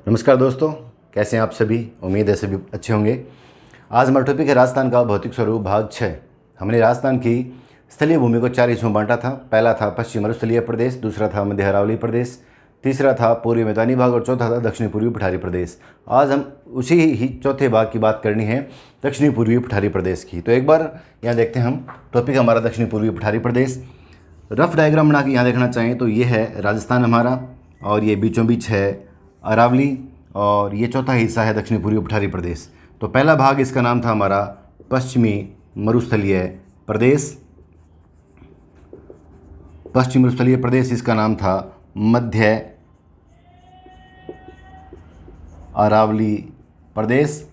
नमस्कार दोस्तों, कैसे हैं आप सभी। उम्मीद है सभी अच्छे होंगे। आज हमारा टॉपिक है राजस्थान का भौतिक स्वरूप भाग 6। हमने राजस्थान की स्थलीय भूमि को 4 हिस्सों में बांटा था। पहला था पश्चिम मरुस्थलीय प्रदेश, दूसरा था मध्य अरावली प्रदेश, तीसरा था पूर्वी मैदानी भाग और चौथा था दक्षिणी पूर्वी पठारी प्रदेश। आज हम उसी ही चौथे भाग की बात करनी है, दक्षिणी पूर्वी पठारी प्रदेश की। तो एक बार यहाँ देखते हैं हम। टॉपिक हमारा दक्षिणी पूर्वी पठारी प्रदेश। रफ डायग्राम बना के यहाँ देखना चाहें तो ये है राजस्थान हमारा, और ये बीचों बीच है अरावली, और ये चौथा हिस्सा है दक्षिणी पूर्वी पठारी प्रदेश। तो पहला भाग इसका नाम था हमारा पश्चिमी मरुस्थलीय प्रदेश। पश्चिमी मरुस्थलीय प्रदेश इसका नाम था मध्य अरावली प्रदेश।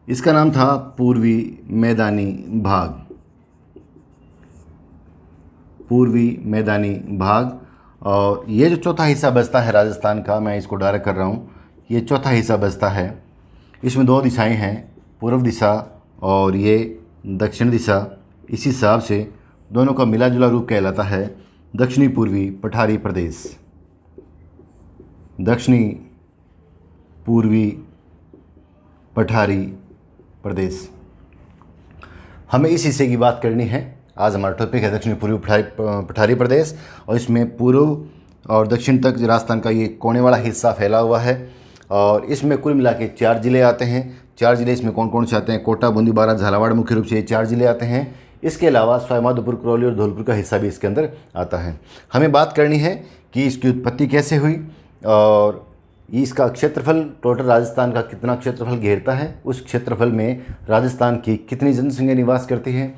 इसका नाम था पूर्वी मैदानी भाग। पूर्वी मैदानी भाग। और ये जो चौथा हिस्सा बचता है राजस्थान का, मैं इसको डायरेक्ट कर रहा हूँ, ये चौथा हिस्सा बचता है। इसमें 2 दिशाएं हैं, पूर्व दिशा और ये दक्षिण दिशा। इसी हिसाब से दोनों का मिला जुला रूप कहलाता है दक्षिणी पूर्वी पठारी प्रदेश। दक्षिणी पूर्वी पठारी प्रदेश। हमें इस हिस्से की बात करनी है। आज हमारा टॉपिक है दक्षिणी पूर्वी पठारी प्रदेश, और इसमें पूर्व और दक्षिण तक राजस्थान का ये कोने वाला हिस्सा फैला हुआ है। और इसमें कुल मिला के 4 ज़िले आते हैं। 4 ज़िले इसमें कौन कौन से आते हैं? कोटा, बूंदी, बारां, झालावाड़, मुख्य रूप से ये 4 ज़िले आते हैं। इसके अलावा सवाईमाधोपुर, करौली और धौलपुर का हिस्सा भी इसके अंदर आता है। हमें बात करनी है कि इसकी उत्पत्ति कैसे हुई और इसका क्षेत्रफल, टोटल राजस्थान का कितना क्षेत्रफल घेरता है, उस क्षेत्रफल में राजस्थान की कितनी जनसंख्या निवास करती है,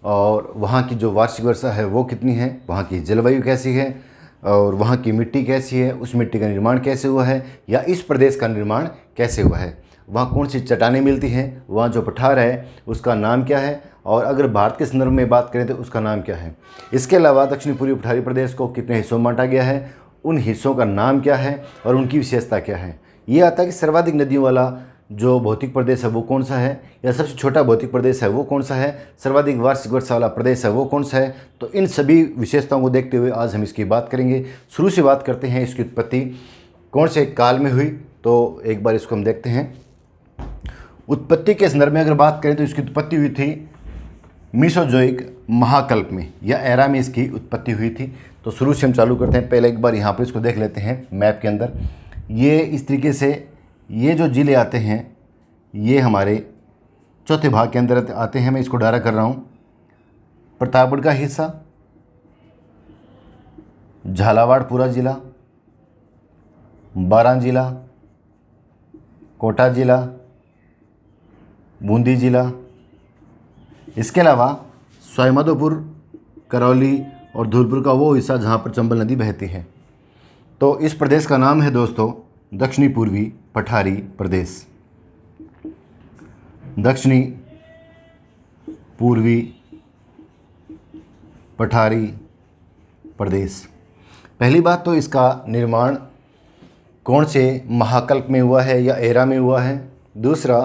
और वहाँ की जो वार्षिक वर्षा है वो कितनी है, वहाँ की जलवायु कैसी है, और वहाँ की मिट्टी कैसी है, उस मिट्टी का निर्माण कैसे हुआ है, या इस प्रदेश का निर्माण कैसे हुआ है, वहाँ कौन सी चट्टानें मिलती हैं, वहाँ जो पठार है उसका नाम क्या है, और अगर भारत के संदर्भ में बात करें तो उसका नाम क्या है। इसके अलावा दक्षिणी पूर्वी पठारी प्रदेश को कितने हिस्सों में बांटा गया है, उन हिस्सों का नाम क्या है और उनकी विशेषता क्या है। ये आता है कि सर्वाधिक नदियों वाला जो भौतिक प्रदेश है वो कौन सा है, या सबसे छोटा भौतिक प्रदेश है वो कौन सा है, सर्वाधिक वार्षिक वर्षा वाला प्रदेश है वो कौन सा है। तो इन सभी विशेषताओं को देखते हुए आज हम इसकी बात करेंगे। शुरू से बात करते हैं इसकी उत्पत्ति कौन से काल में हुई, तो एक बार इसको हम देखते हैं। उत्पत्ति के संदर्भ में अगर बात करें तो इसकी उत्पत्ति हुई थी मीसोजोइक महाकल्प में, या एरा में इसकी उत्पत्ति हुई थी। तो शुरू से हम चालू करते हैं। पहले एक बार यहाँ पर इसको देख लेते हैं मैप के अंदर। ये इस तरीके से ये जो ज़िले आते हैं ये हमारे चौथे भाग के अंदर आते हैं। मैं इसको डायरेक्ट कर रहा हूँ। प्रतापगढ़ का हिस्सा, झालावाड़ पूरा ज़िला, बारां ज़िला, कोटा ज़िला, बूंदी ज़िला। इसके अलावा सवाईमाधोपुर, करौली और धौलपुर का वो हिस्सा जहाँ पर चंबल नदी बहती है। तो इस प्रदेश का नाम है दोस्तों दक्षिणी पूर्वी पठारी प्रदेश। दक्षिणी पूर्वी पठारी प्रदेश। पहली बात तो इसका निर्माण कौन से महाकल्प में हुआ है या एरा में हुआ है। दूसरा,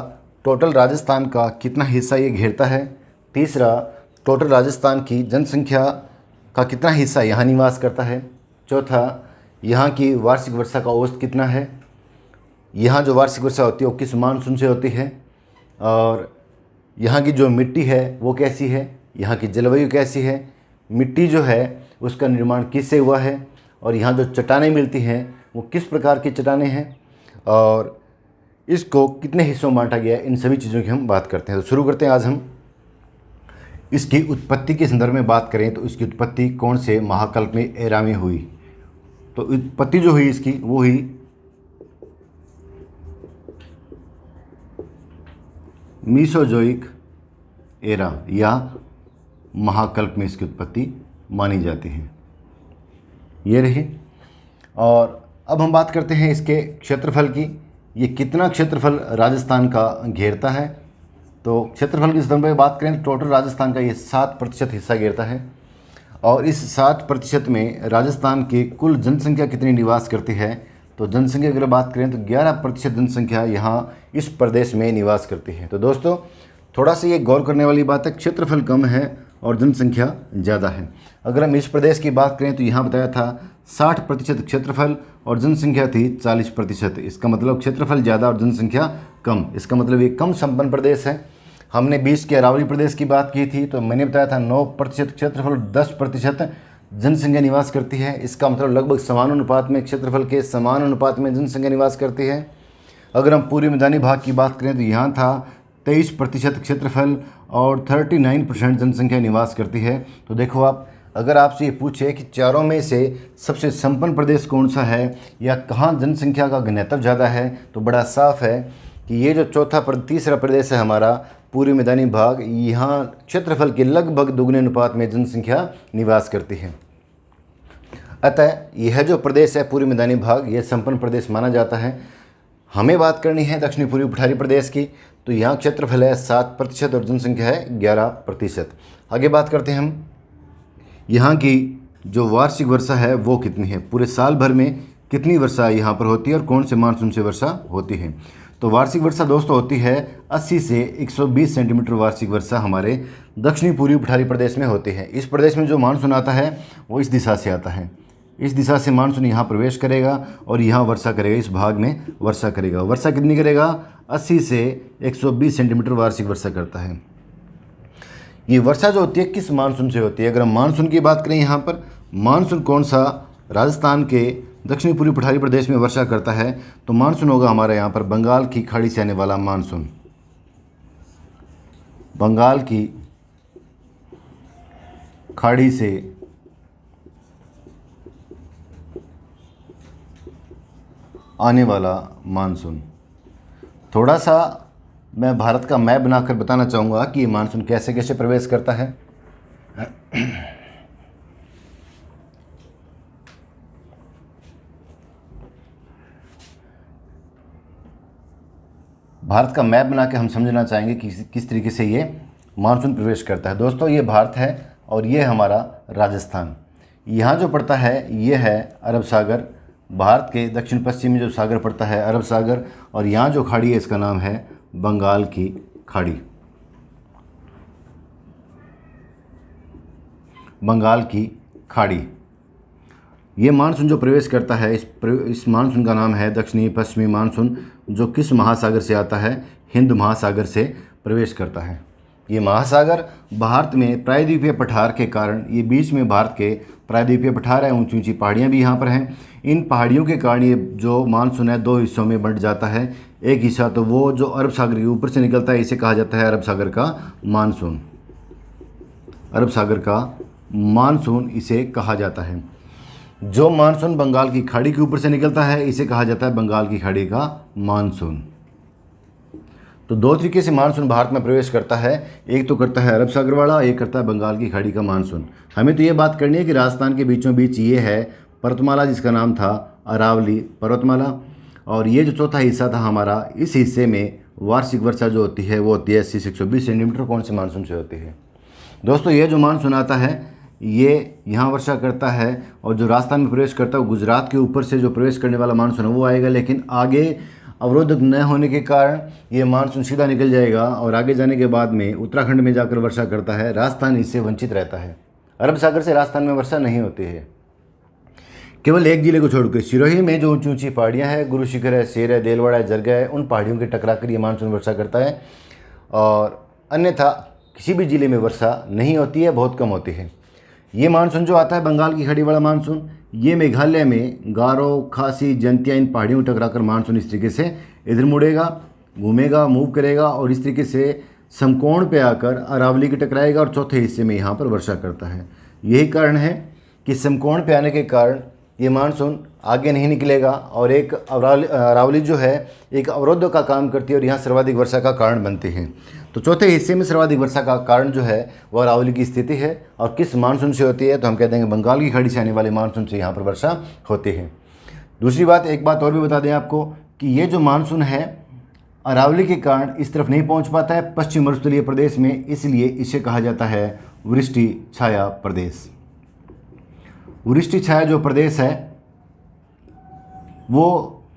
टोटल राजस्थान का कितना हिस्सा ये घेरता है। तीसरा, टोटल राजस्थान की जनसंख्या का कितना हिस्सा यहाँ निवास करता है। चौथा, यहाँ की वार्षिक वर्षा का औसत कितना है, यहाँ जो वार्षिक वर्षा होती है वो किस मानसून से होती है, और यहाँ की जो मिट्टी है वो कैसी है, यहाँ की जलवायु कैसी है, मिट्टी जो है उसका निर्माण किससे हुआ है, और यहाँ जो चट्टानें मिलती हैं वो किस प्रकार की चट्टानें हैं, और इसको कितने हिस्सों में बांटा गया है। इन सभी चीज़ों की हम बात करते हैं। तो शुरू करते हैं। आज हम इसकी उत्पत्ति के संदर्भ में बात करें तो इसकी उत्पत्ति कौन से महाकल्प में, एरा में हुई। तो उत्पत्ति जो हुई इसकी वो हुई मीसोजोइक एरा या महाकल्प में इसकी उत्पत्ति मानी जाती है। ये रही। और अब हम बात करते हैं इसके क्षेत्रफल की। ये कितना क्षेत्रफल राजस्थान का घेरता है। तो क्षेत्रफल के संदर्भ में बात करें तो टोटल राजस्थान का ये 7% हिस्सा घेरता है, और इस 7% में राजस्थान की कुल जनसंख्या कितनी निवास करती है। तो जनसंख्या की अगर बात करें तो 11% जनसंख्या यहाँ इस प्रदेश में निवास करती है। तो दोस्तों थोड़ा सा ये गौर करने वाली बात है, क्षेत्रफल कम है और जनसंख्या ज़्यादा है। अगर हम इस प्रदेश की बात करें तो यहाँ बताया था 60% क्षेत्रफल और जनसंख्या थी 40%। इसका मतलब क्षेत्रफल ज़्यादा और जनसंख्या कम, इसका मतलब ये कम संपन्न प्रदेश है। हमने 20 के अरावली प्रदेश की बात की थी तो मैंने बताया था 9% क्षेत्रफल और 10% जनसंख्या निवास करती है। इसका मतलब लगभग समान अनुपात में क्षेत्रफल के समान अनुपात में जनसंख्या निवास करती है। अगर हम पूर्वी मैदानी भाग की बात करें तो यहाँ था 23% क्षेत्रफल और 39% जनसंख्या निवास करती है। तो देखो आप, अगर आपसे ये पूछे कि चारों में से सबसे संपन्न प्रदेश कौन सा है या कहाँ जनसंख्या का घनत्व ज़्यादा है, तो बड़ा साफ है कि ये जो तीसरा प्रदेश है हमारा पूर्वी मैदानी भाग, यहाँ क्षेत्रफल के लगभग दुगने अनुपात में जनसंख्या निवास करती है। अतः यह जो प्रदेश है पूर्वी मैदानी भाग, यह संपन्न प्रदेश माना जाता है। हमें बात करनी है दक्षिणी पूर्वी पठारी प्रदेश की, तो यहाँ क्षेत्रफल है 7% और जनसंख्या है 11%। आगे बात करते हैं हम, यहाँ की जो वार्षिक वर्षा है वो कितनी है, पूरे साल भर में कितनी वर्षा यहाँ पर होती है और कौन से मानसून से वर्षा होती है। तो वार्षिक वर्षा दोस्तों होती है 80 से 120 सेंटीमीटर वार्षिक वर्षा हमारे दक्षिणी पूर्वी पठारी प्रदेश में होती है। इस प्रदेश में जो मानसून आता है वो इस दिशा से आता है, इस दिशा से मानसून यहाँ प्रवेश करेगा और यहाँ वर्षा करेगा, इस भाग में वर्षा करेगा। वर्षा कितनी करेगा, 80 से 120 सेंटीमीटर वार्षिक वर्षा करता है। ये वर्षा जो होती है किस मानसून से होती है, अगर हम मानसून की बात करें यहाँ पर मानसून कौन सा राजस्थान के दक्षिणी पूर्वी पठारी प्रदेश में वर्षा करता है, तो मानसून होगा हमारा यहाँ पर बंगाल की खाड़ी से आने वाला मानसून। बंगाल की खाड़ी से आने वाला मानसून। थोड़ा सा मैं भारत का मैप बनाकर बताना चाहूँगा कि ये मानसून कैसे कैसे प्रवेश करता है। भारत का मैप बना के हम समझना चाहेंगे कि किस तरीके से ये मानसून प्रवेश करता है। दोस्तों ये भारत है और ये हमारा राजस्थान। यहाँ जो पड़ता है ये है अरब सागर, भारत के दक्षिण पश्चिम में जो सागर पड़ता है अरब सागर, और यहाँ जो खाड़ी है इसका नाम है बंगाल की खाड़ी। बंगाल की खाड़ी, ये मानसून जो प्रवेश करता है इस मानसून का नाम है दक्षिणी पश्चिमी मानसून, जो किस महासागर से आता है, हिंद महासागर से प्रवेश करता है। ये महासागर भारत में प्रायद्वीपीय पठार के कारण, ये बीच में भारत के प्रायद्वीपीय पठार है, ऊंची ऊंची पहाड़ियाँ भी यहाँ पर हैं। इन पहाड़ियों के कारण ये जो मानसून है दो हिस्सों में बंट जाता है। एक हिस्सा तो वो जो अरब सागर के ऊपर से निकलता है, इसे कहा जाता है अरब सागर का मानसून। अरब सागर का मानसून इसे कहा जाता है। जो मानसून बंगाल की खाड़ी के ऊपर से निकलता है इसे कहा जाता है बंगाल की खाड़ी का मानसून। तो दो तरीके से मानसून भारत में प्रवेश करता है, एक तो करता है अरब सागर वाला, एक करता है बंगाल की खाड़ी का मानसून। हमें तो ये बात करनी है कि राजस्थान के बीचों बीच ये है पर्वतमाला, जिसका नाम था अरावली पर्वतमाला, और ये जो चौथा हिस्सा था हमारा, इस हिस्से में वार्षिक वर्षा जो होती है वो होती है 80 से 120 सेंटीमीटर। कौन से मानसून से होती है दोस्तों, ये जो मानसून आता है ये यहाँ वर्षा करता है, और जो राजस्थान में प्रवेश करता है गुजरात के ऊपर से जो प्रवेश करने वाला मानसून है वो आएगा, लेकिन आगे अवरोधक न होने के कारण ये मानसून सीधा निकल जाएगा और आगे जाने के बाद में उत्तराखंड में जाकर वर्षा करता है। राजस्थान इससे वंचित रहता है। अरब सागर से राजस्थान में वर्षा नहीं होती है, केवल एक जिले को छोड़कर सिरोही में जो ऊंची ऊंची पहाड़ियाँ हैं, गुरु शिखर है, शेर है, देलवाड़ा है, जरगा है, उन पहाड़ियों के टकरा कर ये मानसून वर्षा करता है, और अन्यथा किसी भी ज़िले में वर्षा नहीं होती है, बहुत कम होती है। ये मानसून जो आता है बंगाल की खाड़ी वाला मानसून, ये मेघालय में गारो, खासी, जंतिया, इन पहाड़ियों में टकराकर मानसून इस तरीके से इधर मुड़ेगा, घूमेगा, मूव करेगा और इस तरीके से समकोण पे आकर अरावली के टकराएगा और चौथे हिस्से में यहाँ पर वर्षा करता है। यही कारण है कि समकोण पे आने के कारण ये मानसून आगे नहीं निकलेगा और एक अरावली जो है एक अवरोध का काम करती है और यहाँ सर्वाधिक वर्षा का कारण बनती है। तो चौथे हिस्से में सर्वाधिक वर्षा का कारण जो है वह अरावली की स्थिति है। और किस मानसून से होती है, तो हम कहते हैं बंगाल की खाड़ी से आने वाले मानसून से यहाँ पर वर्षा होती है। दूसरी बात, एक बात और भी बता दें आपको कि ये जो मानसून है अरावली के कारण इस तरफ नहीं पहुँच पाता है पश्चिम मरुस्थलीय प्रदेश में, इसलिए इसे कहा जाता है वृष्टि छाया प्रदेश। वृष्टि छाया जो प्रदेश है वो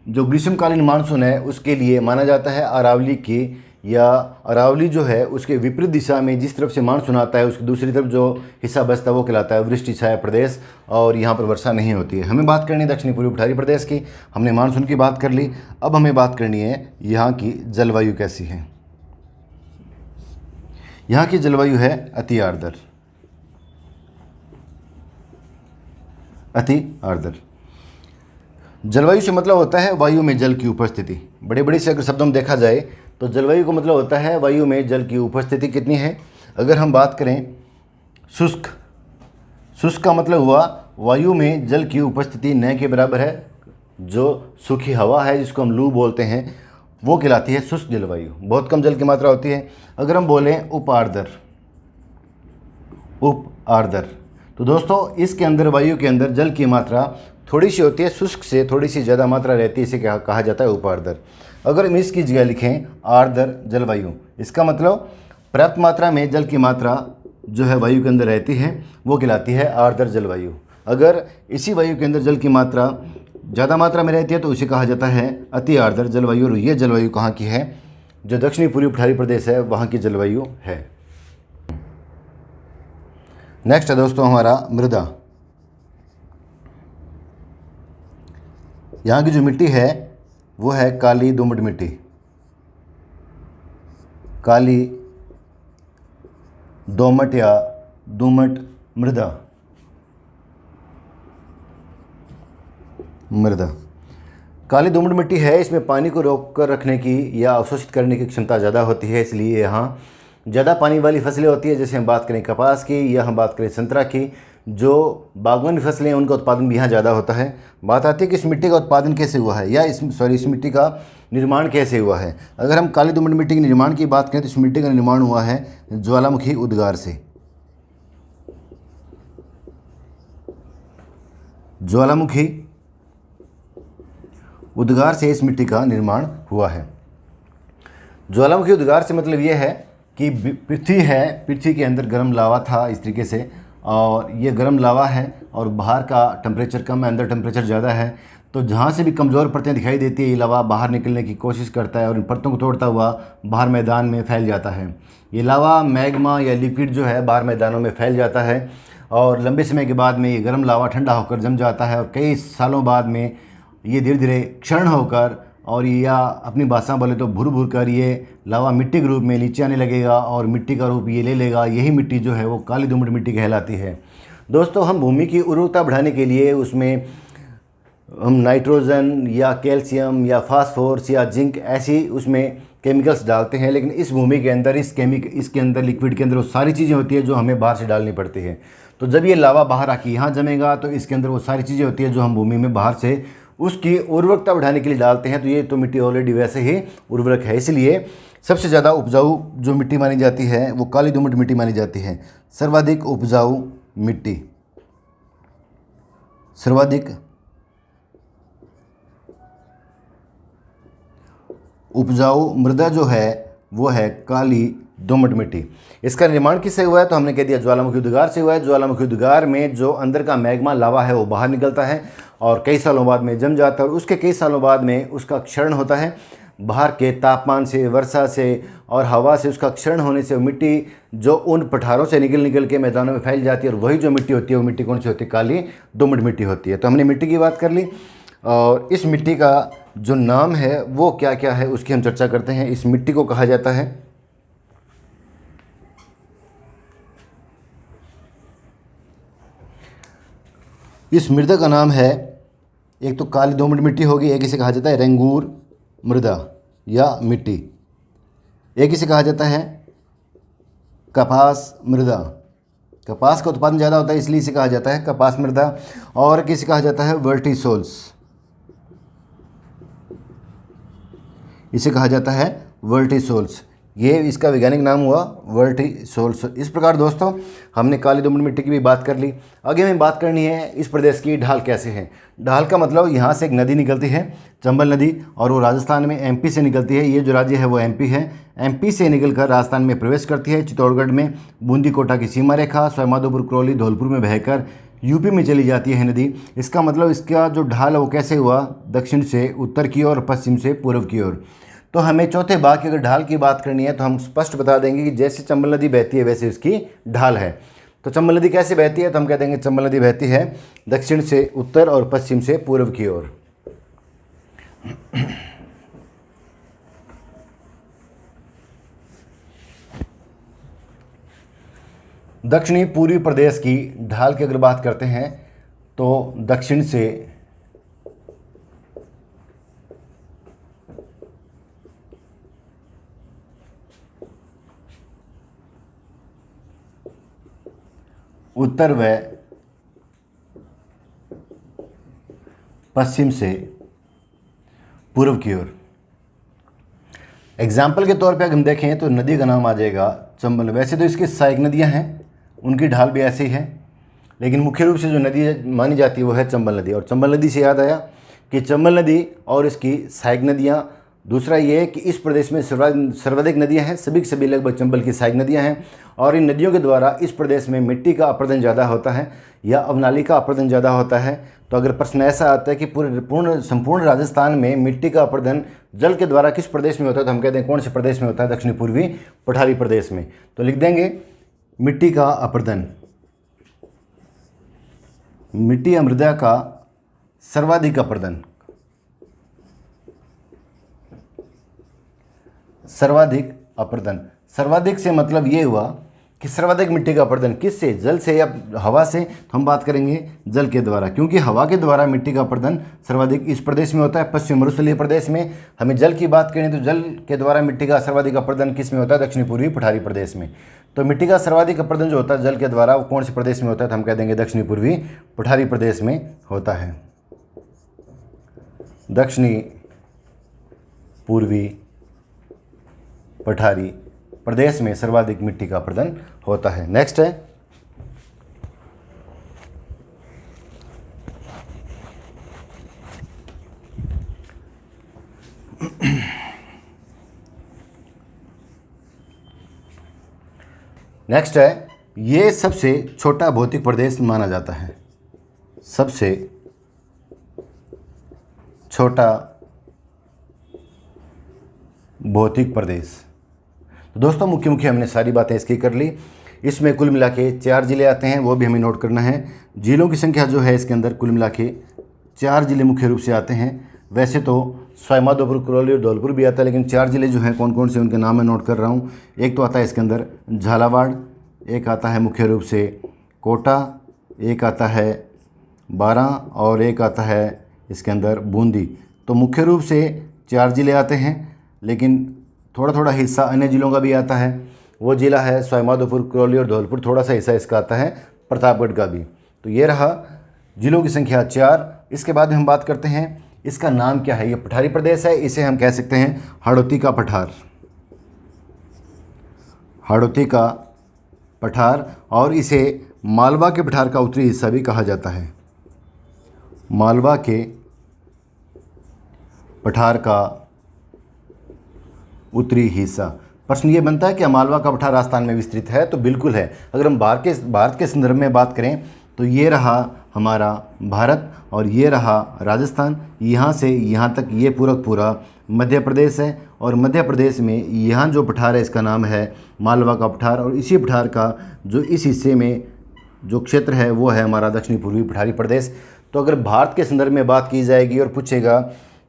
जो ग्रीष्मकालीन मानसून है उसके लिए माना जाता है अरावली की या अरावली जो है उसके विपरीत दिशा में जिस तरफ से मानसून आता है उसकी दूसरी तरफ जो हिस्सा बचता है वो कहलाता है वृष्टि छाया प्रदेश, और यहाँ पर वर्षा नहीं होती है। हमें बात करनी है दक्षिणी पूर्वी पठारी प्रदेश की। हमने मानसून की बात कर ली, अब हमें बात करनी है यहाँ की जलवायु कैसी है। यहाँ की जलवायु है अति आर्द्र, अति आर्द्र। जलवायु से मतलब होता है वायु में जल की उपस्थिति। बड़े बड़े से अगर शब्दों में देखा जाए तो जलवायु का मतलब होता है वायु में जल की उपस्थिति कितनी है। अगर हम बात करें शुष्क, शुष्क का मतलब हुआ वायु में जल की उपस्थिति न के बराबर है। जो सूखी हवा है जिसको हम लू बोलते हैं वो कहलाती है शुष्क जलवायु, बहुत कम जल की मात्रा होती है। अगर हम बोलें उप आर्द्र, उप आर्द्र, तो दोस्तों इसके अंदर वायु के अंदर जल की मात्रा थोड़ी सी होती है, शुष्क से थोड़ी सी ज़्यादा मात्रा रहती है, इसे क्या कहा जाता है उप आर्द्र। अगर हम इसकी जगह लिखें आर्द्र जलवायु, इसका मतलब पर्याप्त मात्रा में जल की मात्रा जो है वायु के अंदर रहती है वो कहलाती है आर्द्र जलवायु। अगर इसी वायु के अंदर जल की मात्रा ज़्यादा मात्रा में रहती है तो उसे कहा जाता है अति आर्द्र जलवायु। और ये जलवायु कहाँ की है, जो दक्षिणी पूर्वी पठारी प्रदेश है वहाँ की जलवायु है। नेक्स्ट है दोस्तों हमारा मृदा। यहाँ की जो मिट्टी है वो है काली दोमट मिट्टी, काली दोमट या दोमट मृदा, मृदा काली दोमट मिट्टी है। इसमें पानी को रोक कर रखने की या अवशोषित करने की क्षमता ज़्यादा होती है, इसलिए यहाँ ज़्यादा पानी वाली फसलें होती है। जैसे हम बात करें कपास की या हम बात करें संतरा की, जो बागवानी फसलें हैं उनका उत्पादन भी यहाँ ज़्यादा होता है। बात आती है कि इस मिट्टी का उत्पादन कैसे हुआ है या इस मिट्टी का निर्माण कैसे हुआ है। अगर हम काली दोमट मिट्टी के निर्माण की बात करें तो इस मिट्टी का निर्माण हुआ है ज्वालामुखी उद्गार से, ज्वालामुखी उद्गार से इस मिट्टी का निर्माण हुआ है। ज्वालामुखी उद्गार से मतलब ये है कि पृथ्वी है, पृथ्वी के अंदर गर्म लावा था इस तरीके से, और ये गर्म लावा है और बाहर का टेम्परेचर कम है, अंदर टेम्परेचर ज़्यादा है। तो जहाँ से भी कमज़ोर परतें दिखाई देती है ये लावा बाहर निकलने की कोशिश करता है और इन परतों को तोड़ता हुआ बाहर मैदान में फैल जाता है। ये लावा मैग्मा या लिक्विड जो है बाहर मैदानों में फैल जाता है और लंबे समय के बाद में ये गर्म लावा ठंडा होकर जम जाता है और कई सालों बाद में ये धीरे धीरे क्षरण होकर और या अपनी भाषा बोले तो भुर भुर कर ये लावा मिट्टी के रूप में नीचे आने लगेगा और मिट्टी का रूप ये ले लेगा। यही मिट्टी जो है वो काली दोमट मिट्टी कहलाती है। दोस्तों हम भूमि की उर्वरता बढ़ाने के लिए उसमें हम नाइट्रोजन या कैल्शियम या फास्फोरस या जिंक ऐसी उसमें केमिकल्स डालते हैं, लेकिन इस भूमि के अंदर इसके अंदर लिक्विड के अंदर वो सारी चीज़ें होती है जो हमें बाहर से डालनी पड़ती है। तो जब ये लावा बाहर आके यहाँ जमेगा तो इसके अंदर वो सारी चीज़ें होती है जो हम भूमि में बाहर से उसकी उर्वरकता बढ़ाने के लिए डालते हैं। तो ये तो मिट्टी ऑलरेडी वैसे ही उर्वरक है, इसलिए सबसे ज़्यादा उपजाऊ जो मिट्टी मानी जाती है वो काली दोमट मिट्टी मानी जाती है। सर्वाधिक उपजाऊ मिट्टी, सर्वाधिक उपजाऊ मृदा जो है वो है काली दोमट मिट्टी। इसका निर्माण किससे हुआ है तो हमने कह दिया ज्वालामुखी उद्गार से हुआ है। ज्वालामुखी उद्गार में जो अंदर का मैग्मा लावा है वो बाहर निकलता है और कई सालों बाद में जम जाता है और उसके कई सालों बाद में उसका क्षरण होता है। बाहर के तापमान से, वर्षा से और हवा से उसका क्षरण होने से मिट्टी जो उन पठारों से निकल के मैदानों में फैल जाती है और वही जो मिट्टी होती है वो मिट्टी कौन सी होती है, काली दोमट मिट्टी होती है। तो हमने मिट्टी की बात कर ली और इस मिट्टी का जो नाम है वो क्या क्या है उसकी हम चर्चा करते हैं। इस मिट्टी को कहा जाता है इस मृदा का नाम है, एक तो काली दोमट मिट्टी होगी, एक इसे कहा जाता है रेंगूर मृदा या मिट्टी, एक इसे कहा जाता है कपास मृदा। कपास का उत्पादन ज़्यादा होता है इसलिए इसे कहा जाता है कपास मृदा, और किसे कहा जाता है वर्टिसोल्स, इसे कहा जाता है वर्टिसोल्स। ये इसका वैज्ञानिक नाम हुआ वर्टिसोल्स। इस प्रकार दोस्तों हमने काली दोमट मिट्टी की भी बात कर ली। आगे हमें बात करनी है इस प्रदेश की ढाल कैसे है। ढाल का मतलब यहाँ से एक नदी निकलती है चंबल नदी और वो राजस्थान में एमपी से निकलती है। ये जो राज्य है वो एमपी है। एमपी से निकलकर राजस्थान में प्रवेश करती है। चित्तौड़गढ़ में बूंदी कोटा की सीमा रेखा, सवाईमाधोपुर, करौली, धौलपुर में बहकर यूपी में चली जाती है नदी। इसका मतलब इसका जो ढाल है वो कैसे हुआ, दक्षिण से उत्तर की ओर, पश्चिम से पूर्व की ओर। तो हमें चौथे भाग की अगर ढाल की बात करनी है तो हम स्पष्ट बता देंगे कि जैसे चंबल नदी बहती है वैसे उसकी ढाल है। तो चंबल नदी कैसे बहती है, तो हम कह देंगे चंबल नदी बहती है दक्षिण से उत्तर और पश्चिम से पूर्व की ओर। दक्षिणी पूर्वी प्रदेश की ढाल की अगर बात करते हैं तो दक्षिण से उत्तर व पश्चिम से पूर्व की ओर। एग्जाम्पल के तौर पे अगर हम देखें तो नदी का नाम आ जाएगा चंबल। वैसे तो इसकी सहायक नदियां हैं, उनकी ढाल भी ऐसे ही है, लेकिन मुख्य रूप से जो नदी मानी जाती है वो है चंबल नदी। और चंबल नदी से याद आया कि चंबल नदी और इसकी सहायक नदियाँ, दूसरा ये है कि इस प्रदेश में सर्वाधिक नदियां हैं, सभी की सभी लगभग चंबल की सहायक नदियां हैं। और इन नदियों के द्वारा इस प्रदेश में मिट्टी का अपरदन ज़्यादा होता है या अवनाली का अपरदन ज़्यादा होता है। तो अगर प्रश्न ऐसा आता है कि संपूर्ण राजस्थान में मिट्टी का अपरदन जल के द्वारा किस प्रदेश में होता है, तो हम कहते हैं कौन से प्रदेश में होता है, दक्षिणी पूर्वी पठारी प्रदेश में। तो लिख देंगे मिट्टी का अपरदन, मिट्टी या मृदा का सर्वाधिक अपरदन, सर्वाधिक अपरदन। सर्वाधिक से मतलब ये हुआ कि सर्वाधिक मिट्टी का अपरदन किससे, जल से या हवा से। तो हम बात करेंगे जल के द्वारा, क्योंकि हवा के द्वारा मिट्टी का अपरदन सर्वाधिक इस प्रदेश में होता है, पश्चिम मरुस्थलीय प्रदेश में। हमें जल की बात करें तो जल के द्वारा मिट्टी का सर्वाधिक अपरदन किस में होता है, दक्षिणी पूर्वी पठारी प्रदेश में। तो मिट्टी का सर्वाधिक अपरदन जो होता है जल के द्वारा वो कौन से प्रदेश में होता है, तो हम कह देंगे दक्षिणी पूर्वी पठारी प्रदेश में होता है। दक्षिणी पूर्वी पठारी प्रदेश में सर्वाधिक मिट्टी का अपरदन होता है। नेक्स्ट है ये सबसे छोटा भौतिक प्रदेश माना जाता है, सबसे छोटा भौतिक प्रदेश। तो दोस्तों मुख्य हमने सारी बातें इसकी कर ली। इसमें कुल मिला के 4 जिले आते हैं, वो भी हमें नोट करना है। जिलों की संख्या जो है इसके अंदर कुल मिला के 4 जिले मुख्य रूप से आते हैं। वैसे तो सवाईमाधोपुर, करौली और धौलपुर भी आता है, लेकिन 4 जिले जो हैं कौन कौन से उनके नाम मैं नोट कर रहा हूँ। एक तो आता है इसके अंदर झालावाड़, एक आता है मुख्य रूप से कोटा, एक आता है बारां और एक आता है इसके अंदर बूंदी। तो मुख्य रूप से 4 जिले आते हैं, लेकिन थोड़ा थोड़ा हिस्सा अन्य जिलों का भी आता है। वो जिला है सवाईमाधोपुर, करौली और धौलपुर। थोड़ा सा हिस्सा इसका आता है प्रतापगढ़ का भी। तो ये रहा जिलों की संख्या 4। इसके बाद हम बात करते हैं इसका नाम क्या है। ये पठारी प्रदेश है, इसे हम कह सकते हैं हाड़ौती का पठार, हाड़ौती का पठार। और इसे मालवा के पठार का उत्तरी हिस्सा भी कहा जाता है, मालवा के पठार का उत्तरी हिस्सा। प्रश्न ये बनता है कि मालवा का पठार राजस्थान में विस्तृत है, तो बिल्कुल है। अगर हम भारत के संदर्भ में बात करें तो ये रहा हमारा भारत और ये रहा राजस्थान। यहाँ से यहाँ तक ये पूरा मध्य प्रदेश है, और मध्य प्रदेश में यहाँ जो पठार है इसका नाम है मालवा का पठार। और इसी पठार का जो इस हिस्से में जो क्षेत्र है वो है हमारा दक्षिणी पूर्वी पठारी प्रदेश। तो अगर भारत के संदर्भ में बात की जाएगी और पूछेगा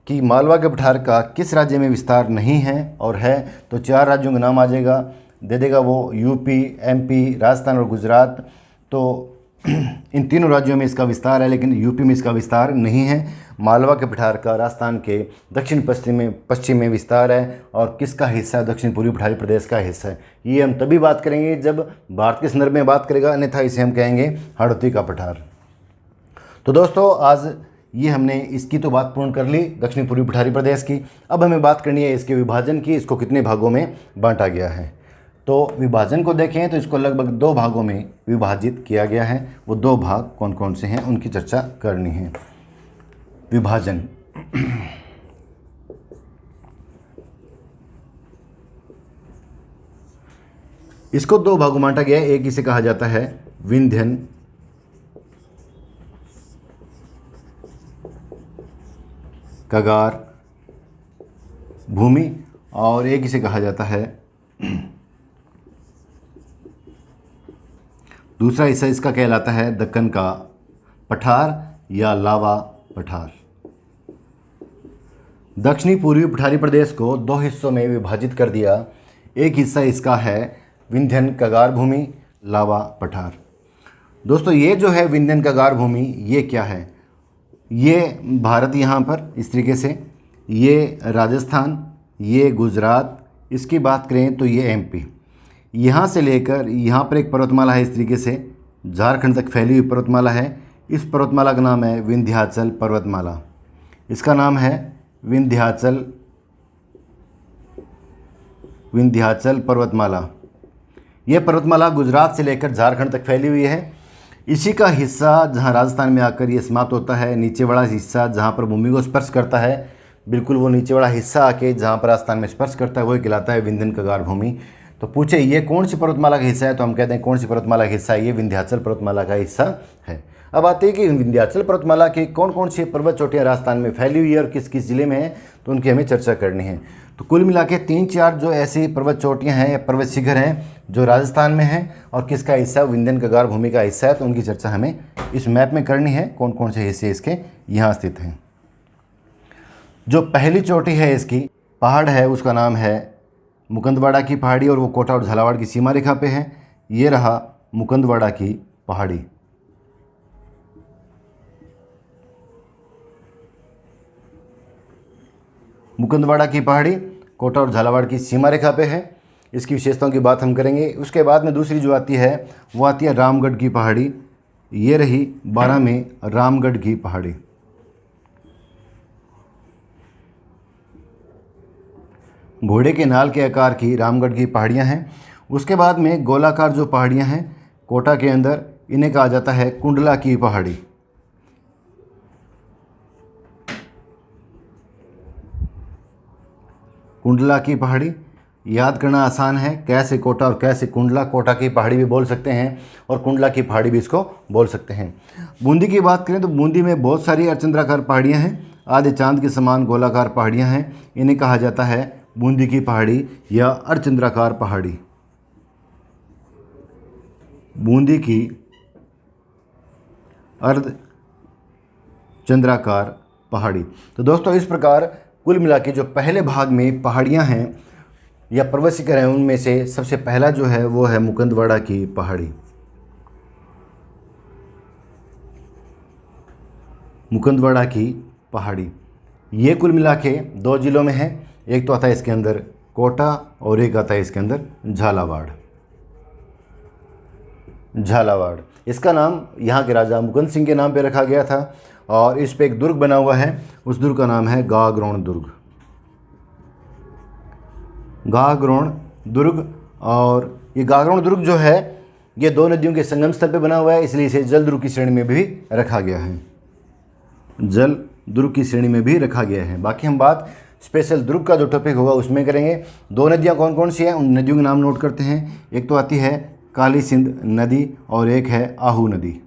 कि मालवा के पठार का किस राज्य में विस्तार नहीं है और है, तो 4 राज्यों का नाम आ जाएगा, दे देगा वो यूपी, एमपी, राजस्थान और गुजरात। तो इन तीनों राज्यों में इसका विस्तार है, लेकिन यूपी में इसका विस्तार नहीं है। मालवा के पठार का राजस्थान के दक्षिण पश्चिम में विस्तार है, और किसका हिस्सा है, दक्षिण पूर्वी पठारी प्रदेश का हिस्सा है। ये हम तभी बात करेंगे जब भारत के संदर्भ में बात करेगा, अन्यथा इसे हम कहेंगे हाड़ौती का पठार। तो दोस्तों आज ये हमने इसकी तो बात पूर्ण कर ली दक्षिणी पूर्वी पठारी प्रदेश की। अब हमें बात करनी है इसके विभाजन की, इसको कितने भागों में बांटा गया है। तो विभाजन को देखें तो इसको लगभग 2 भागों में विभाजित किया गया है। वो 2 भाग कौन कौन से हैं उनकी चर्चा करनी है। विभाजन इसको 2 भागों में बांटा गया है। एक इसे कहा जाता है विंध्यन कगार भूमि, और एक इसे कहा जाता है, दूसरा हिस्सा इसका कहलाता है दक्कन का पठार या लावा पठार। दक्षिणी पूर्वी पठारी प्रदेश को दो हिस्सों में विभाजित कर दिया। एक हिस्सा इसका है विंध्यन कगार भूमि, लावा पठार। दोस्तों ये जो है विंध्यन कगार भूमि, ये क्या है? ये भारत यहाँ पर इस तरीके से, ये राजस्थान, ये गुजरात, इसकी बात करें तो ये एमपी। यहाँ से लेकर यहाँ पर एक पर्वतमाला है इस तरीके से, झारखंड तक फैली हुई पर्वतमाला है। इस पर्वतमाला का नाम है विंध्याचल पर्वतमाला। इसका नाम है विंध्याचल पर्वतमाला। यह पर्वतमाला गुजरात से लेकर झारखंड तक फैली हुई है। इसी का हिस्सा जहाँ राजस्थान में आकर ये समाप्त होता है, नीचे वाला हिस्सा जहाँ पर भूमि को स्पर्श करता है, बिल्कुल वो नीचे वाला हिस्सा आके जहाँ पर राजस्थान में स्पर्श करता है, वही कहलाता है विंध्यन कगार भूमि। तो पूछे ये कौन सी पर्वतमाला का हिस्सा है, तो हम कहते हैं कौन सी पर्वतमाला का हिस्सा है, ये विंध्याचल पर्वतमाला का हिस्सा है। अब आते हैं कि विंध्याचल पर्वतमाला की कौन कौन सी पर्वत चोटियाँ राजस्थान में फैली हुई है और किस किस ज़िले में है, तो उनकी हमें चर्चा करनी है। तो कुल मिला के 3-4 जो ऐसी पर्वत चोटियाँ हैं या पर्वत शिखर हैं जो राजस्थान में हैं और किसका हिस्सा विंध्यन कगार भूमि का हिस्सा है, तो उनकी चर्चा हमें इस मैप में करनी है, कौन कौन से हिस्से इसके यहाँ स्थित हैं। जो पहली चोटी है इसकी पहाड़ है, उसका नाम है मुकुंदवाड़ा की पहाड़ी और वो कोटा और झालावाड़ की सीमा रेखा पे है। ये रहा मुकुंदवाड़ा की पहाड़ी। मुकुंदवाड़ा की पहाड़ी कोटा और झालावाड़ की सीमा रेखा पे है। इसकी विशेषताओं की बात हम करेंगे। उसके बाद में दूसरी जो आती है वो आती है रामगढ़ की पहाड़ी। ये रही 12 में रामगढ़ की पहाड़ी। घोड़े के नाल के आकार की रामगढ़ की पहाड़ियाँ हैं। उसके बाद में गोलाकार जो पहाड़ियाँ हैं कोटा के अंदर, इन्हें कहा जाता है कुंडला की पहाड़ी। कुंडला की पहाड़ी याद करना आसान है, कैसे कोटा और कैसे कुंडला। कोटा की पहाड़ी भी बोल सकते हैं और कुंडला की पहाड़ी भी इसको बोल सकते हैं। बूंदी की बात करें तो बूंदी में बहुत सारी अर्धचंद्राकार पहाड़ियाँ हैं, आधे चांद के समान गोलाकार पहाड़ियाँ हैं। इन्हें कहा जाता है बूंदी की पहाड़ी या अर्धचंद्राकार पहाड़ी। बूंदी की अर्धचंद्राकार पहाड़ी। तो दोस्तों इस प्रकार कुल मिला के जो पहले भाग में पहाड़ियाँ हैं या पर्वत शिखर हैं, उनमें से सबसे पहला जो है वो है मुकुंदवाड़ा की पहाड़ी। मुकुंदवाड़ा की पहाड़ी ये कुल मिला के 2 जिलों में है। एक तो आता है इसके अंदर कोटा और एक आता है इसके अंदर झालावाड़। झालावाड़ इसका नाम यहाँ के राजा मुकुंद सिंह के नाम पे रखा गया था और इस पे एक दुर्ग बना हुआ है, उस दुर्ग का नाम है गागरोण दुर्ग। गागरोण दुर्ग। और ये गागरोण दुर्ग जो है ये 2 नदियों के संगम स्थल पे बना हुआ है, इसलिए इसे जल दुर्ग की श्रेणी में भी रखा गया है। जल दुर्ग की श्रेणी में भी रखा गया है। बाकी हम बात स्पेशल दुर्ग का जो टॉपिक होगा उसमें करेंगे। 2 नदियाँ कौन कौन सी हैं उन नदियों के नाम नोट करते हैं। एक तो आती है काली सिंध नदी और एक है आहू नदी।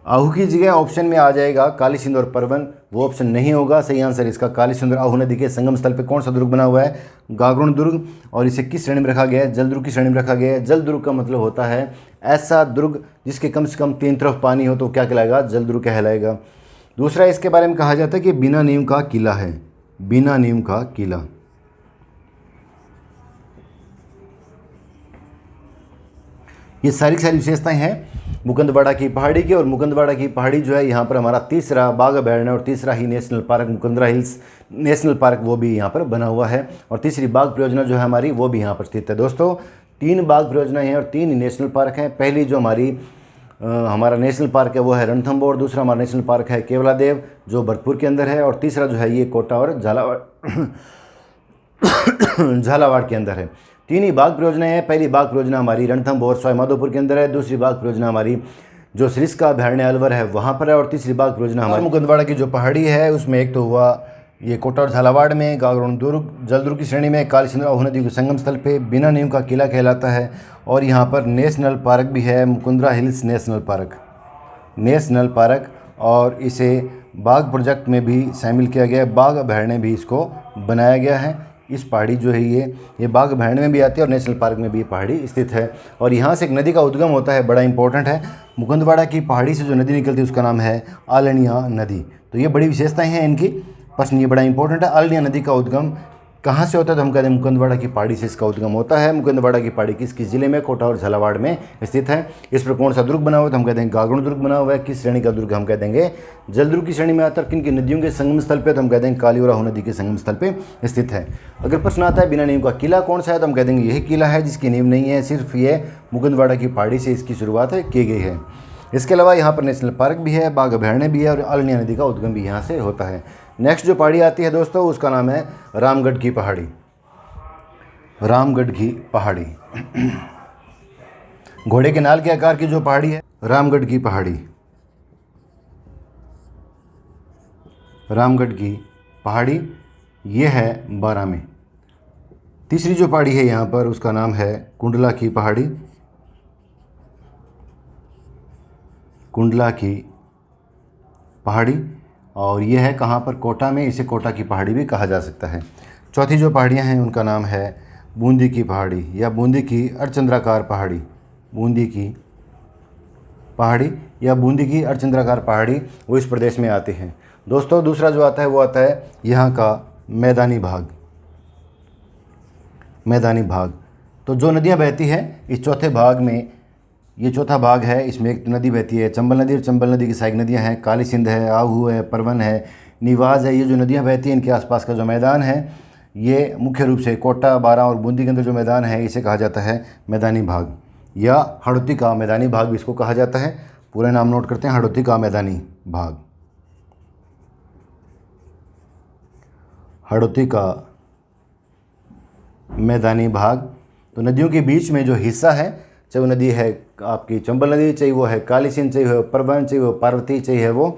आहू की जगह ऑप्शन में आ जाएगा काली सिंध और परवन, वो ऑप्शन नहीं होगा। सही आंसर इसका काली सिंध और आहू नदी के संगम स्थल पे कौन सा दुर्ग बना हुआ है? गागरोण दुर्ग। और इसे किस श्रेणी में रखा गया है? जल दुर्ग की श्रेणी में रखा गया है। जल दुर्ग का मतलब होता है ऐसा दुर्ग जिसके कम से कम 3 तरफ पानी हो, तो क्या कहलाएगा? जल दुर्ग कहलाएगा। दूसरा इसके बारे में कहा जाता है कि बिना नीम का किला है। बिना नीम का किला। ये सारी विशेषताएं हैं मुकुंदवाड़ा की पहाड़ी की। और मुकुंदवाड़ा की पहाड़ी जो है यहाँ पर हमारा तीसरा बाघा अभयारण्य और तीसरा ही national park Mukundra hills national park वो भी यहाँ पर बना हुआ है। और तीसरी बाघ परियोजना जो है हमारी वो भी यहाँ पर स्थित है। दोस्तों 3 बाघ परियोजनाएं हैं और 3 नेशनल पार्क हैं। पहली जो हमारा नेशनल पार्क है वो है रणथंभौर। दूसरा हमारा नेशनल पार्क है केवलादेव जो भरतपुर के अंदर है। और तीसरा जो है ये कोटा और झालावाड़ के अंदर है। 3 ही बाघ परियोजनाएं हैं। पहली बाघ परियोजना हमारी रणथंभौर सवाईमाधोपुर के अंदर है। दूसरी बाघ परियोजना हमारी जो सरिस्का अभयारण्य अलवर है वहाँ पर है। और तीसरी बाघ परियोजना हमारी मुकुंदवाड़ा की जो पहाड़ी है उसमें एक तो हुआ ये कोटा और झालावाड़ में गागरोण दुर्ग जल दुर्ग की श्रेणी में काली सिंध आहू नदी के संगम स्थल पे बिना नीम का किला कहलाता है। और यहाँ पर नेशनल पार्क भी है मुकुंदरा हिल्स नेशनल पार्क। और इसे बाघ प्रोजेक्ट में भी शामिल किया गया है, बाघ अभयारण्य भी इसको बनाया गया है। इस पहाड़ी जो है ये बाघ अभयारण्य में भी आती है और नेशनल पार्क में भी पहाड़ी स्थित है। और यहाँ से एक नदी का उद्गम होता है, बड़ा इंपॉर्टेंट है। मुकुंदवाड़ा की पहाड़ी से जो नदी निकलती है उसका नाम है आलनिया नदी। तो ये बड़ी विशेषताएं हैं इनकी, प्रश्न ये बड़ा इंपॉर्टेंट है। आलनिया नदी का उद्गम कहाँ से होता है? तो हम कहते हैं मुकुंदवाड़ा की पहाड़ी से इसका उद्गम होता है। मुकुंदवाड़ा की पहाड़ी किस किस जिले में? कोटा और झालावाड़ में स्थित है। इस पर कौन सा दुर्ग बना हुआ है? तो हम कहते हैं गागुण दुर्ग बना हुआ है। किस श्रेणी का दुर्ग? हम कह देंगे जल दुर्ग की श्रेणी में आता है। किन की नदियों के संगम स्थल पे? तो हम कहते हैं काली और राहु नदी के संगम स्थल पे स्थित है। अगर प्रश्न आता है बिना नींव का किला कौन सा है? तो हम कह देंगे यही किला है जिसकी नींव नहीं है, सिर्फ ये मुकुंदवाड़ा की पहाड़ी से इसकी शुरुआत की गई है। इसके अलावा यहाँ पर नेशनल पार्क भी है, बाघ अभयारण्य भी है और आलनिया नदी का उद्गम भी यहाँ से होता है। नेक्स्ट जो पहाड़ी आती है दोस्तों उसका नाम है रामगढ़ की पहाड़ी। रामगढ़ की पहाड़ी घोड़े के नाल के आकार की जो पहाड़ी है, रामगढ़ की पहाड़ी। रामगढ़ की पहाड़ी ये है 12 में। तीसरी जो पहाड़ी है यहाँ पर उसका नाम है कुंडला की पहाड़ी। कुंडला की पहाड़ी और ये है कहाँ पर? कोटा में। इसे कोटा की पहाड़ी भी कहा जा सकता है। चौथी जो पहाड़ियाँ हैं उनका नाम है बूंदी की पहाड़ी या बूंदी की अर्धचंद्राकार पहाड़ी। बूंदी की पहाड़ी या बूंदी की अर्धचंद्राकार पहाड़ी वो इस प्रदेश में आते हैं। दोस्तों दूसरा जो आता है वो आता है यहाँ का मैदानी भाग। मैदानी भाग तो जो नदियाँ बहती हैं इस चौथे भाग में, ये चौथा भाग है, इसमें एक नदी बहती है चंबल नदी और चंबल नदी की सहायक नदियाँ हैं काली सिंध है, आहू है, परवन है, निवाज है। ये जो नदियाँ बहती हैं इनके आसपास का जो मैदान है ये मुख्य रूप से कोटा, बारां और बूंदी के अंदर जो मैदान है इसे कहा जाता है मैदानी भाग या हड़ौती का मैदानी भाग भी इसको कहा जाता है। पूरे नाम नोट करते हैं, हड़ौती का मैदानी भाग। हड़ौती का मैदानी भाग तो नदियों के बीच में जो हिस्सा है, चाहे वो नदी है आपकी चंबल नदी, चाहे वो है काली सिंध, चाहे वो परवन, चाहे वो पार्वती, चाहे वो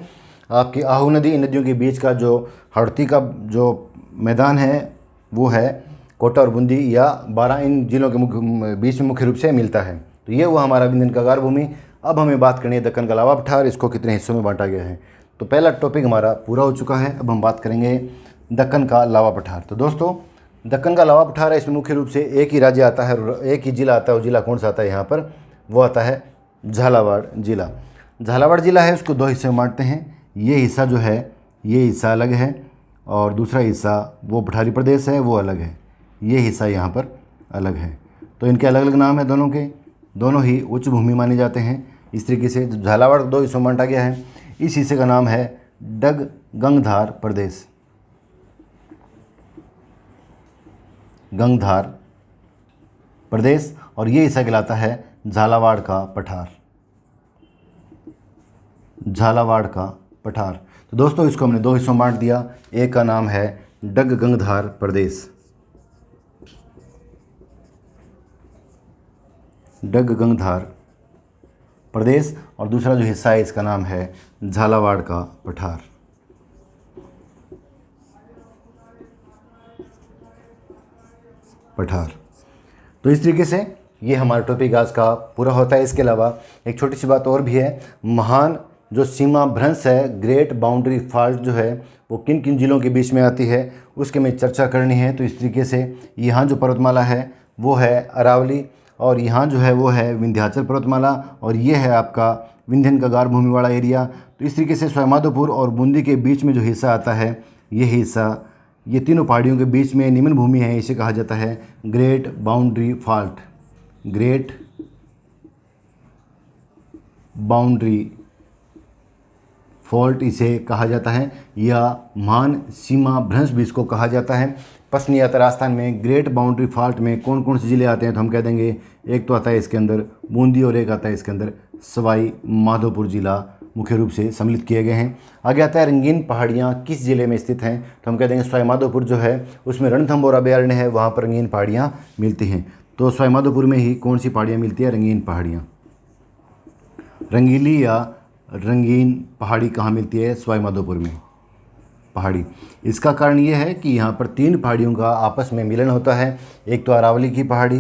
आपकी आहू नदी, इन नदियों के बीच का जो हड़ौती का जो मैदान है वो है कोटा और बूंदी या बारां, इन जिलों के बीच में मुख्य रूप से मिलता है। तो ये वो हमारा विंध्यन का गार भूमि। अब हमें बात करनी है दक्कन का लावा पठार, इसको कितने हिस्सों में बांटा गया है। तो पहला टॉपिक हमारा पूरा हो चुका है। अब हम बात करेंगे दक्कन का लावा पठार। तो दोस्तों दक्कन का लावा पठार है, इसमें मुख्य रूप से एक ही राज्य आता है और एक ही जिला आता है। वो जिला कौन सा आता है यहाँ पर? वो आता है झालावाड़ जिला। झालावाड़ जिला है उसको 2 हिस्से में बांटते हैं। ये हिस्सा जो है ये हिस्सा अलग है और दूसरा हिस्सा वो पठारी प्रदेश है वो अलग है। ये हिस्सा यहाँ पर अलग है। तो इनके अलग अलग नाम है दोनों के, दोनों ही उच्च भूमि माने जाते हैं। इस तरीके से झालावाड़ 2 हिस्सों में बांटा गया है। इस हिस्से का नाम है गंगधार प्रदेश। गंगधार प्रदेश और ये हिस्सा कहलाता है झालावाड़ का पठार। झालावाड़ का पठार। तो दोस्तों इसको हमने 2 हिस्सों में बांट दिया। एक का नाम है गंगधार प्रदेश, गंगधार प्रदेश, और दूसरा जो हिस्सा है इसका नाम है झालावाड़ का पठार। पठार। तो इस तरीके से ये हमारा टॉपिक आज का पूरा होता है। इसके अलावा एक छोटी सी बात और भी है, महान जो सीमा भ्रंश है, ग्रेट बाउंड्री फॉल्ट जो है वो किन किन जिलों के बीच में आती है उसके में चर्चा करनी है। तो इस तरीके से यहाँ जो पर्वतमाला है वो है अरावली और यहाँ जो है वो है विंध्याचल पर्वतमाला और ये है आपका विंध्यन का गार भूमि वाला एरिया। तो इस तरीके से सवाईमाधोपुर और बूंदी के बीच में जो हिस्सा आता है ये हिस्सा, ये तीनों पहाड़ियों के बीच में निम्न भूमि है, इसे कहा जाता है great boundary fault. Great boundary fault इसे कहा जाता है या महान सीमा भ्रंश भी इसको कहा जाता है। प्रश्न ये आता है राजस्थान में ग्रेट बाउंड्री फॉल्ट में कौन कौन से ज़िले आते हैं? तो हम कह देंगे एक तो आता है इसके अंदर बूंदी और एक आता है इसके अंदर सवाई माधोपुर जिला मुख्य रूप से सम्मिलित किए गए हैं। आगे आता है रंगीन पहाड़ियाँ किस ज़िले में स्थित हैं? तो हम कह देंगे सवाई माधोपुर जो है उसमें रणथंभौर अभयारण्य है, वहाँ पर रंगीन पहाड़ियाँ मिलती हैं। तो सवाई माधोपुर में ही कौन सी पहाड़ियाँ मिलती है? रंगीन पहाड़ियाँ। रंगीली या रंगीन पहाड़ी कहाँ मिलती है? सवाई माधोपुर में पहाड़ी। इसका कारण ये है कि यहाँ पर 3 पहाड़ियों का आपस में मिलन होता है। एक तो अरावली की पहाड़ी,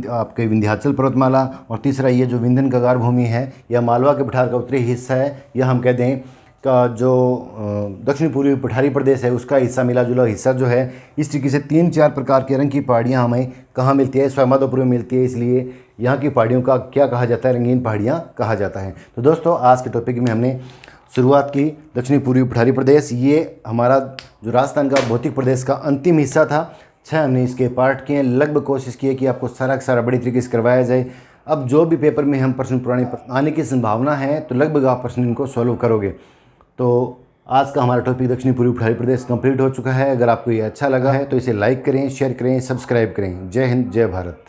आपके विंध्याचल पर्वतमाला, और तीसरा ये जो विंध्यन का गार भूमि है या मालवा के पठार का उत्तरी हिस्सा है, या हम कह दें का जो दक्षिण पूर्वी पठारी प्रदेश है उसका हिस्सा, मिला जुला हिस्सा जो है, इस तरीके से 3-4 प्रकार के रंग की पहाड़ियाँ हमें कहाँ मिलती है, स्वयं में मिलती है। इसलिए यहाँ की पहाड़ियों का क्या कहा जाता है, रंगीन पहाड़ियाँ कहा जाता है। तो दोस्तों आज के टॉपिक में हमने शुरुआत की दक्षिणी पूर्वी पठारी प्रदेश। ये हमारा जो राजस्थान का भौतिक प्रदेश का अंतिम हिस्सा था। 6 हमने इसके पार्ट किए, लगभग कोशिश की है कि आपको सारा का सारा बड़ी तरीके से करवाया जाए। अब जो भी पेपर में हम प्रश्न पुराने आने की संभावना है तो लगभग आप प्रश्न इनको सॉल्व करोगे। तो आज का हमारा टॉपिक दक्षिणी पूर्वी पठारी प्रदेश कंप्लीट हो चुका है। अगर आपको ये अच्छा लगा है तो इसे लाइक करें, शेयर करें, सब्सक्राइब करें। जय हिंद, जय भारत।